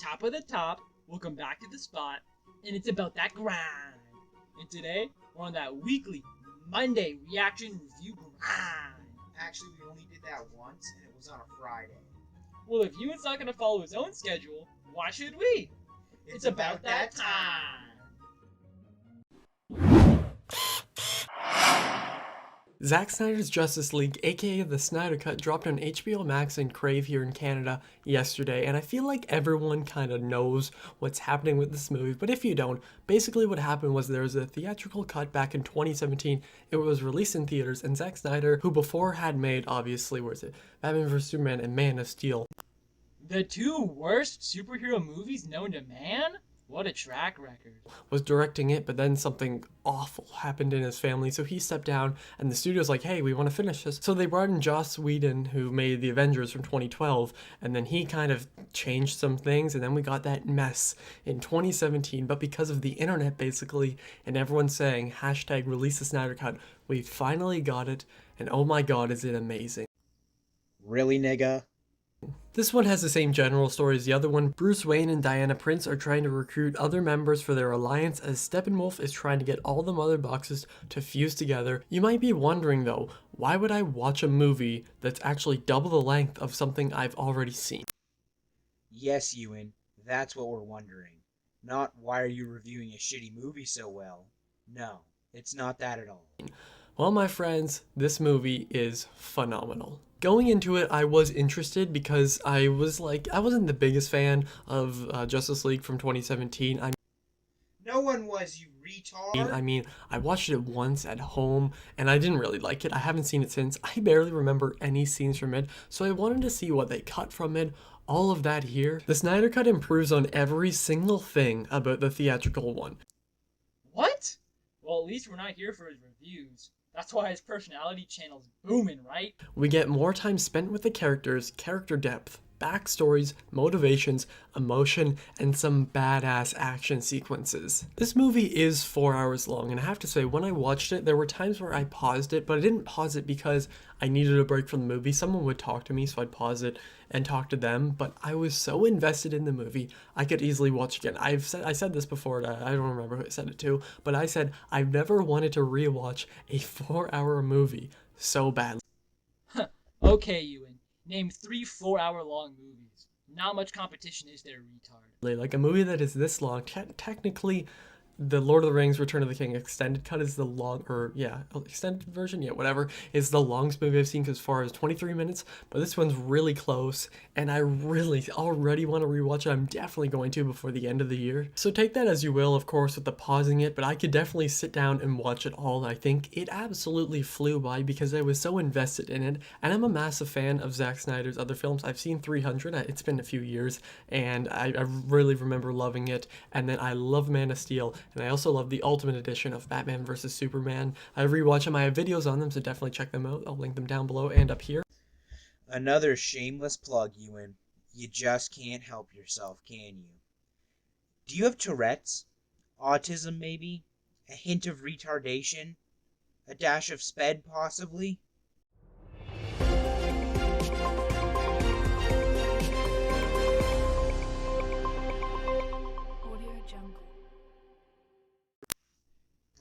top of the top, welcome back to the spot, and it's about that grind. And today, we're on that weekly Monday reaction review grind. Actually, we only did that once, and it was on a Friday. Well, if Ewan's not gonna follow his own schedule, why should we? It's about that time. Zack Snyder's Justice League, aka the Snyder Cut, dropped on HBO Max and Crave here in Canada yesterday, and I feel like everyone kind of knows what's happening with this movie, but if you don't, basically what happened was there was a theatrical cut back in 2017. It was released in theaters, and Zack Snyder, who before had made, obviously, Batman vs. Superman and Man of Steel. The two worst superhero movies known to man? What a track record. Was directing it, but then something awful happened in his family, so he stepped down, and the studio's like, hey, we want to finish this. So they brought in Joss Whedon, who made The Avengers from 2012, and then he kind of changed some things, and then we got that mess in 2017, but because of the internet, basically, and everyone saying, hashtag release the Snyder Cut, we finally got it, and oh my god, is it amazing. Really, nigga? This one has the same general story as the other one. Bruce Wayne and Diana Prince are trying to recruit other members for their alliance as Steppenwolf is trying to get all the mother boxes to fuse together. You might be wondering though, why would I watch a movie that's actually double the length of something I've already seen? Yes, Ewan, that's what we're wondering. Not why are you reviewing a shitty movie so well? No, it's not that at all. Well, my friends, this movie is phenomenal. Going into it, I was interested because I wasn't the biggest fan of Justice League from 2017. No one was, you retard. I mean, I watched it once at home, and I didn't really like it. I haven't seen it since. I barely remember any scenes from it, so I wanted to see what they cut from it. All of that here. The Snyder Cut improves on every single thing about the theatrical one. What? Well, at least we're not here for his reviews. That's why his personality channel's booming, right? We get more time spent with the characters, character depth, backstories, motivations, emotion, and some badass action sequences. This movie is 4 hours long, and I have to say, when I watched it, there were times where I paused it, but I didn't pause it because I needed a break from the movie. Someone would talk to me, so I'd pause it and talk to them, but I was so invested in the movie, I could easily watch again. I said this before, I don't remember who I said it to, but I said I've never wanted to rewatch a 4-hour movie so badly. Okay, Ewan. Name 3 4-hour-long movies. Not much competition is there, retard. Like a movie that is this long, technically, the Lord of the Rings Return of the King extended cut is the extended version, whatever, is the longest movie I've seen as far as 23 minutes, but this one's really close, and I really already want to rewatch it. I'm definitely going to before the end of the year. So take that as you will, of course, with the pausing it, but I could definitely sit down and watch it all. I think it absolutely flew by because I was so invested in it, and I'm a massive fan of Zack Snyder's other films. I've seen 300, it's been a few years, and I really remember loving it, and then I love Man of Steel, and I also love the Ultimate Edition of Batman vs. Superman. I rewatch them. I have videos on them, so definitely check them out. I'll link them down below and up here. Another shameless plug, Ewan. You just can't help yourself, can you? Do you have Tourette's? Autism, maybe? A hint of retardation? A dash of sped, possibly?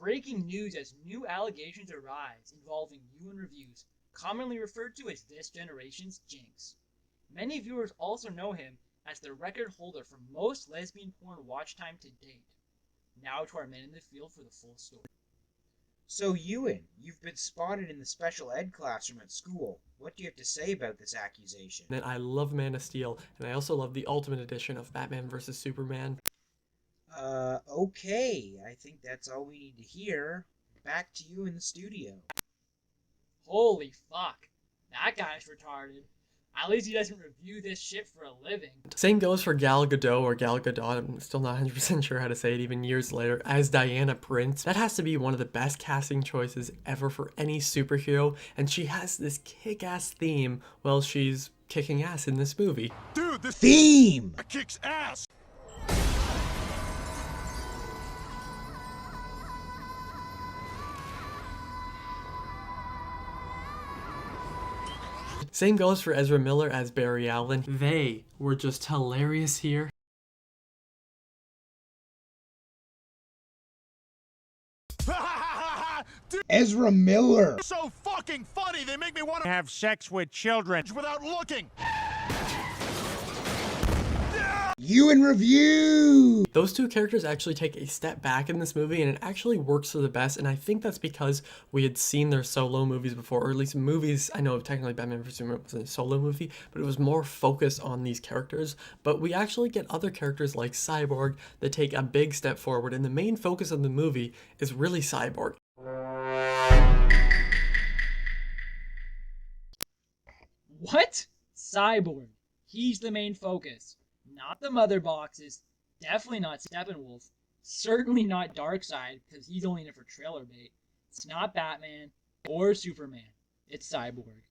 Breaking news as new allegations arise involving Ewan reviews, commonly referred to as this generation's Jinx. Many viewers also know him as the record holder for most lesbian porn watch time to date. Now to our men in the field for the full story. So Ewan, you've been spotted in the special ed classroom at school. What do you have to say about this accusation? And I love Man of Steel, and I also love the Ultimate Edition of Batman vs. Superman. Okay, I think that's all we need to hear. Back to you in the studio. Holy fuck, that guy's retarded. At least he doesn't review this shit for a living. Same goes for Gal Gadot, or Gal Gadot, I'm still not 100% sure how to say it even years later, as Diana Prince. That has to be one of the best casting choices ever for any superhero, and she has this kick-ass theme while she's kicking ass in this movie. Dude, the theme kicks ass! Same goes for Ezra Miller as Barry Allen. They were just hilarious here. Ezra Miller. So fucking funny, they make me want to have sex with children without looking. Ewan review. Those two characters actually take a step back in this movie, and it actually works for the best, and I think that's because we had seen their solo movies before, or at least movies. I know technically Batman vs. Superman was a solo movie, but it was more focused on these characters. But we actually get other characters like Cyborg that take a big step forward, and the main focus of the movie is really Cyborg. What? Cyborg. He's the main focus. Not the mother boxes. Definitely not Steppenwolf. Certainly not Darkseid, because he's only in it for trailer bait. It's not Batman or Superman. It's Cyborg.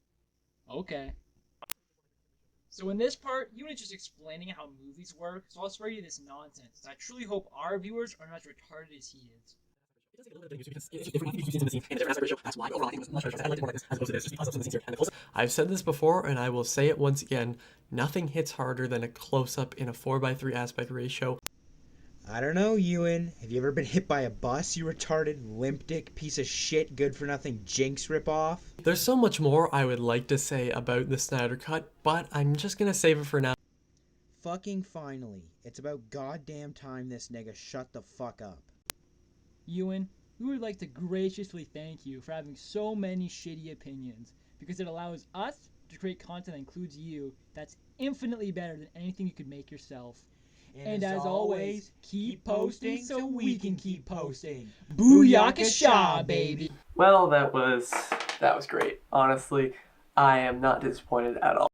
Okay. So in this part, Ewan is just explaining how movies work, so I'll spare you this nonsense. I truly hope our viewers are not as retarded as he is. I've said this before, and I will say it once again. Nothing hits harder than a close-up in a 4:3 aspect ratio. I don't know, Ewan. Have you ever been hit by a bus, you retarded, limp dick, piece of shit, good-for-nothing Jinx ripoff? There's so much more I would like to say about the Snyder Cut, but I'm just gonna save it for now. Fucking finally. It's about goddamn time this nigga shut the fuck up. Ewan, we would like to graciously thank you for having so many shitty opinions, because it allows us to create content that includes you that's infinitely better than anything you could make yourself. And as always, keep posting so we can keep posting. Booyakasha, baby! Well, that was great. Honestly, I am not disappointed at all.